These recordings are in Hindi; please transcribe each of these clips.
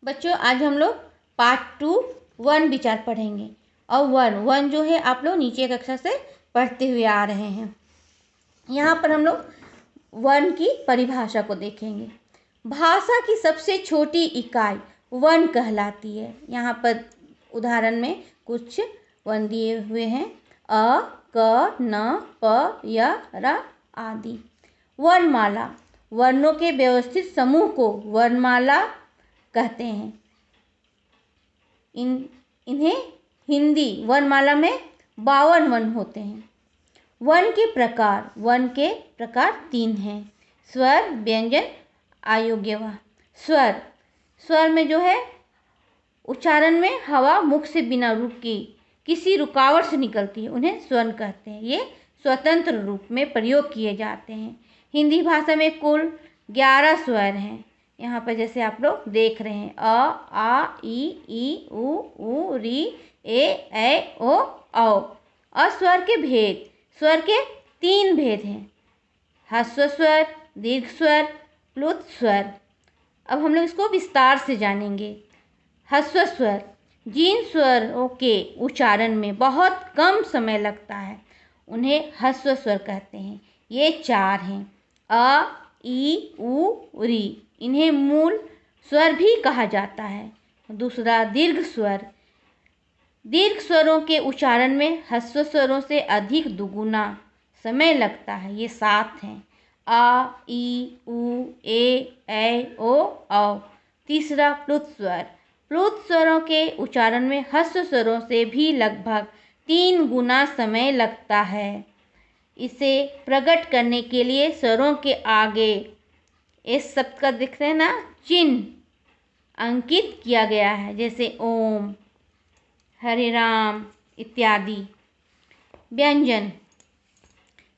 बच्चों आज हम लोग पार्ट 2 वन विचार पढ़ेंगे। और वन जो है आप लोग नीचे कक्षा से पढ़ते हुए आ रहे हैं। यहाँ पर हम लोग वन की परिभाषा को देखेंगे। भाषा की सबसे छोटी इकाई वन कहलाती है। यहाँ पर उदाहरण में कुछ वन दिए हुए हैं, अ, क, न, प, य, र आदि। वर्णमाला वर्णों के व्यवस्थित समूह को वर्णमाला कहते हैं। इन्हें हिंदी वर्णमाला में 52 वर्ण होते हैं। वन के प्रकार 3 हैं। स्वर, व्यंजन, आयोग्यवा। स्वर में जो है उच्चारण में हवा मुख से बिना रुके किसी रुकावट से निकलती है, उन्हें स्वर कहते हैं। ये स्वतंत्र रूप में प्रयोग किए जाते हैं। हिंदी भाषा में कुल 11 स्वर हैं। यहाँ पर जैसे आप लोग देख रहे हैं, अ, आ, ई, उ, री, ए, ओ, औ। और स्वर के 3 भेद हैं, ह्रस्व स्वर, दीर्घ स्वर, प्लुत स्वर। अब हम लोग इसको विस्तार से जानेंगे। ह्रस्व स्वर जिन स्वरों के उच्चारण में बहुत कम समय लगता है उन्हें ह्रस्व स्वर कहते हैं। ये 4 हैं, अ, ई, उ, री। इन्हें मूल स्वर भी कहा जाता है। दूसरा दीर्घ स्वरों के उच्चारण में ह्रस्व स्वरों से अधिक दुगुना समय लगता है। ये 7 हैं, आ, ई, उ, ए, ओ, औ। तीसरा प्लुत स्वरों के उच्चारण में ह्रस्व स्वरों से भी लगभग 3 गुना समय लगता है। इसे प्रकट करने के लिए स्वरों के आगे इस शब्द का दिख रहे हैं ना, चिन्ह अंकित किया गया है, जैसे ओम, हरे राम इत्यादि। व्यंजन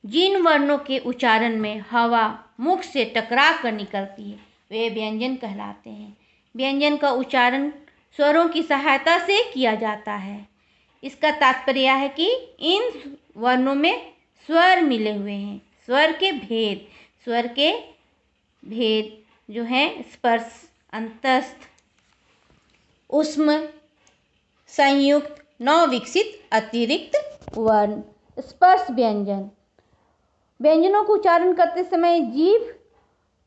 जिन वर्णों के उच्चारण में हवा मुख से टकरा कर निकलती है वे व्यंजन कहलाते हैं। व्यंजन का उच्चारण स्वरों की सहायता से किया जाता है। इसका तात्पर्य है कि इन वर्णों में स्वर मिले हुए हैं। स्वर के भेद जो हैं स्पर्श, अंतस्थ, ऊष्म, संयुक्त, नवविकसित, अतिरिक्त वर्ण। स्पर्श व्यंजनों को उच्चारण करते समय जीभ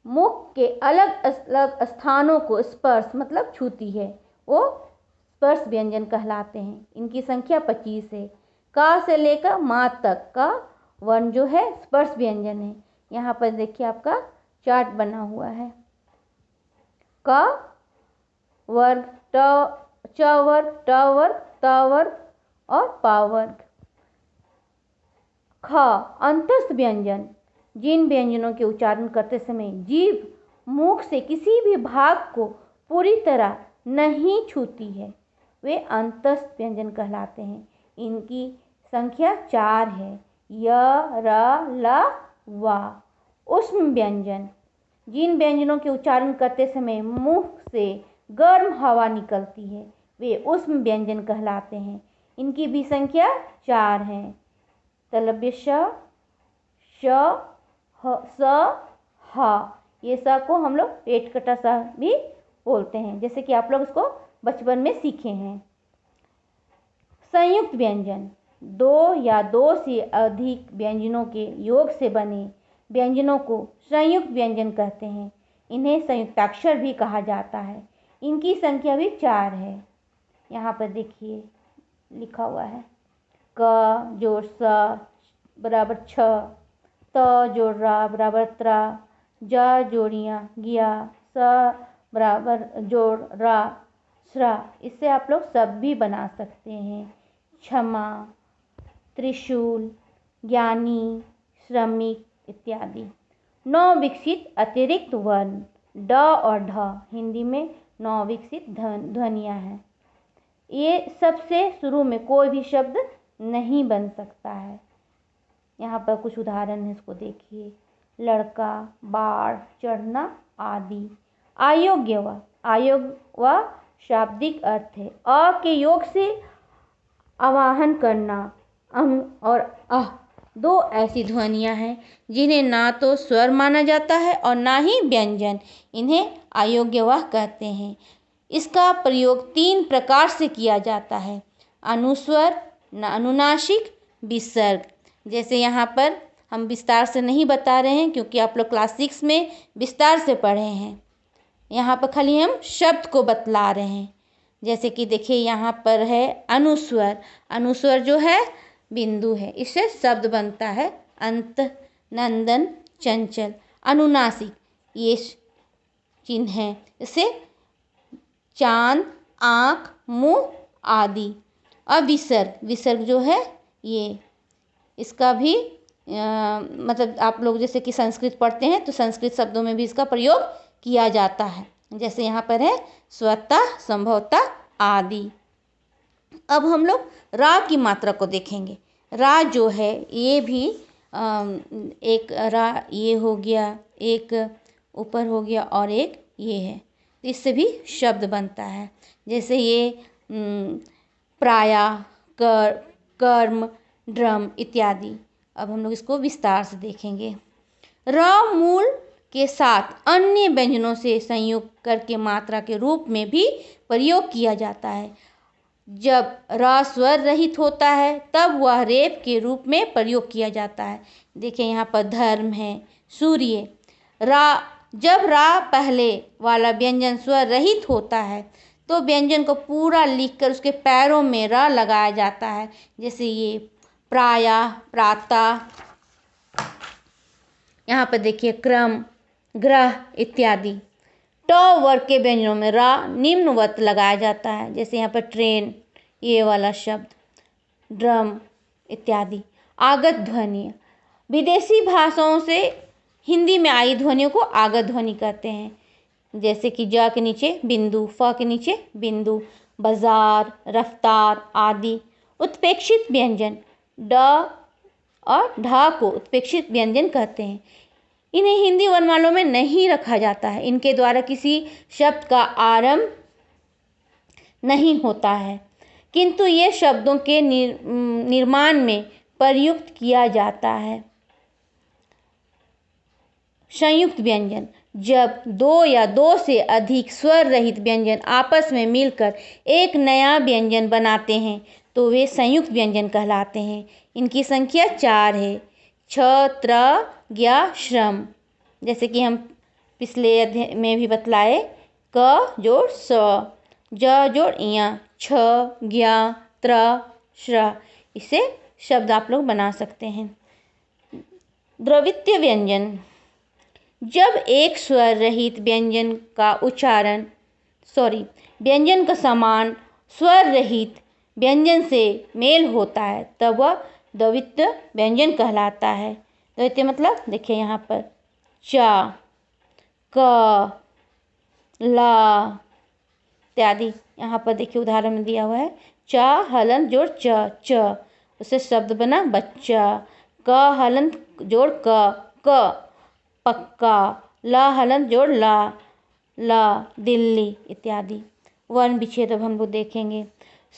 मुख के अलग अलग स्थानों को स्पर्श मतलब छूती है, वो स्पर्श व्यंजन कहलाते हैं। इनकी संख्या 25 है। का से लेकर मा तक का वर्ण जो है स्पर्श व्यंजन है। यहाँ पर देखिए आपका चार्ट बना हुआ है। क वर्ग, च वर्ग, ट वर्ग, त वर्ग और पा वर्ग। ख अंतस्थ व्यंजन जिन व्यंजनों के उच्चारण करते समय जीभ मुख से किसी भी भाग को पूरी तरह नहीं छूती है वे अंतस्थ व्यंजन कहलाते हैं। इनकी संख्या 4 है, य, र, ल, व। ऊष्म व्यंजन जिन व्यंजनों के उच्चारण करते समय मुंह से गर्म हवा निकलती है वे ऊष्म व्यंजन कहलाते हैं। इनकी भी संख्या 4 है, तलव्य श, स, ह। ये स को हम लोग पेट कटा सा भी बोलते हैं, जैसे कि आप लोग इसको बचपन में सीखे हैं। संयुक्त व्यंजन 2 या 2 से अधिक व्यंजनों के योग से बने व्यंजनों को संयुक्त व्यंजन कहते हैं। इन्हें संयुक्ताक्षर भी कहा जाता है। इनकी संख्या भी 4 है। यहाँ पर देखिए लिखा हुआ है, क जोड़ स बराबर 6, त जोड़ रा बराबर त्रा, ज जोड़िया गिया, स बराबर जोड़ रा श्रा। इससे आप लोग सब भी बना सकते हैं। क्षमा, त्रिशूल, ज्ञानी, श्रमिक इत्यादि। नवविकसित अतिरिक्त वर्ण ड और ढ हिंदी में नवविकसित ध्वनियाँ हैं। ये सबसे शुरू में कोई भी शब्द नहीं बन सकता है। यहाँ पर कुछ उदाहरण है, इसको देखिए, लड़का, बाढ़, चढ़ना आदि। आयोग्यवा शाब्दिक अर्थ है अ के योग से आवाहन करना। अंग और अह 2 ऐसी ध्वनियाँ हैं जिन्हें ना तो स्वर माना जाता है और ना ही व्यंजन। इन्हें अयोग्यवाह कहते हैं। इसका प्रयोग 3 प्रकार से किया जाता है: अनुस्वर, अनुनासिक, विसर्ग। जैसे यहाँ पर हम विस्तार से नहीं बता रहे हैं क्योंकि आप लोग क्लास 6 में विस्तार से पढ़े हैं। यहाँ पर खाली हम शब्द को बतला रहे हैं। जैसे कि देखिए यहाँ पर है अनुस्वर। अनुस्वर जो है बिंदु है, इससे शब्द बनता है अंत, नंदन, चंचल। अनुनासिक ये चिन्ह है, इससे चांद, आँख, मुंह आदि। और विसर्ग, विसर्ग जो है ये, इसका भी मतलब आप लोग जैसे कि संस्कृत पढ़ते हैं तो संस्कृत शब्दों में भी इसका प्रयोग किया जाता है। जैसे यहाँ पर है स्वतः, संभवतः आदि। अब हम लोग रा की मात्रा को देखेंगे। रा जो है ये भी एक रा ये हो गया, एक ऊपर हो गया और एक ये है, इससे भी शब्द बनता है। जैसे ये प्रायः, कर्म, ड्रम इत्यादि। अब हम लोग इसको विस्तार से देखेंगे। र मूल के साथ अन्य व्यंजनों से संयोग करके मात्रा के रूप में भी प्रयोग किया जाता है। जब र स्वर रहित होता है तब वह रेप के रूप में प्रयोग किया जाता है। देखिए यहाँ पर धर्म है, सूर्य। रा, जब रा पहले वाला व्यंजन स्वर रहित होता है तो व्यंजन को पूरा लिखकर उसके पैरों में र लगाया जाता है। जैसे ये प्रायः, प्रातः। यहाँ पर देखिए क्रम, ग्रह इत्यादि। ट वर्ग के व्यंजनों में रा निम्नवत लगाया जाता है। जैसे यहाँ पर ट्रेन, ये वाला शब्द, ड्रम इत्यादि। आगत ध्वनि, विदेशी भाषाओं से हिंदी में आई ध्वनियों को आगत ध्वनि कहते हैं। जैसे कि ज के नीचे बिंदु, फ के नीचे बिंदु, बाजार, रफ्तार आदि। उत्प्रेक्षित व्यंजन, ड और ढ को उत्प्रेक्षित व्यंजन कहते हैं। इन्हें हिंदी वर्णमालों में नहीं रखा जाता है। इनके द्वारा किसी शब्द का आरंभ नहीं होता है, किंतु ये शब्दों के निर्माण में प्रयुक्त किया जाता है। संयुक्त व्यंजन, जब दो या दो से अधिक स्वर रहित व्यंजन आपस में मिलकर एक नया व्यंजन बनाते हैं तो वे संयुक्त व्यंजन कहलाते हैं। इनकी संख्या 4 है: छ, त्र, ज्ञ, श्रम। जैसे कि हम पिछले अध्याय में भी बतलाए, क जोड़ स, ज जोड़ य, छ, ज्ञ, त्र, श्र। इसे शब्द आप लोग बना सकते हैं। द्वितीय व्यंजन, जब एक स्वर रहित व्यंजन का उच्चारण व्यंजन का समान स्वर रहित व्यंजन से मेल होता है तब वह द्वितीय व्यंजन कहलाता है। द्वितीय मतलब देखिए यहाँ पर च, क, ल इत्यादि। यहाँ पर देखिए उदाहरण में दिया हुआ है, च हलंत जोड़ च, उससे शब्द बना बच्चा। क हलंत जोड़ क, पक्का। ल हलंत जोड़ ल, दिल्ली इत्यादि। वर्ण विच्छेद अब हम लोग देखेंगे।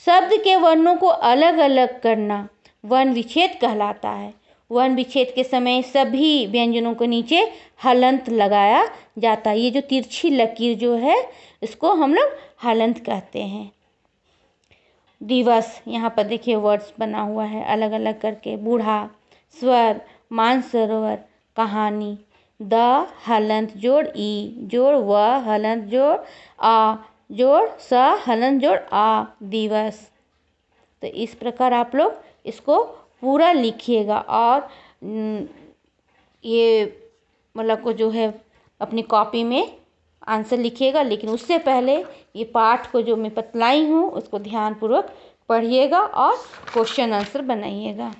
शब्द के वर्णों को अलग अलग करना वर्ण विच्छेद कहलाता है। वर्ण विच्छेद के समय सभी व्यंजनों के नीचे हलंत लगाया जाता है। ये जो तिरछी लकीर जो है इसको हम लोग हलंत कहते हैं। दिवस, यहाँ पर देखिए वर्ड्स बना हुआ है अलग अलग करके। बूढ़ा, स्वर, मानसरोवर, कहानी। द हलंत जोड़ ई जोड़ व हलंत जोड़ आ जोड़ स हलंत जोड़ आ, दिवस। तो इस प्रकार आप लोग इसको पूरा लिखिएगा और ये मतलब को जो है अपनी कॉपी में आंसर लिखिएगा। लेकिन उससे पहले ये पाठ को जो मैं बतलाई हूँ उसको ध्यानपूर्वक पढ़िएगा और क्वेश्चन आंसर बनाइएगा।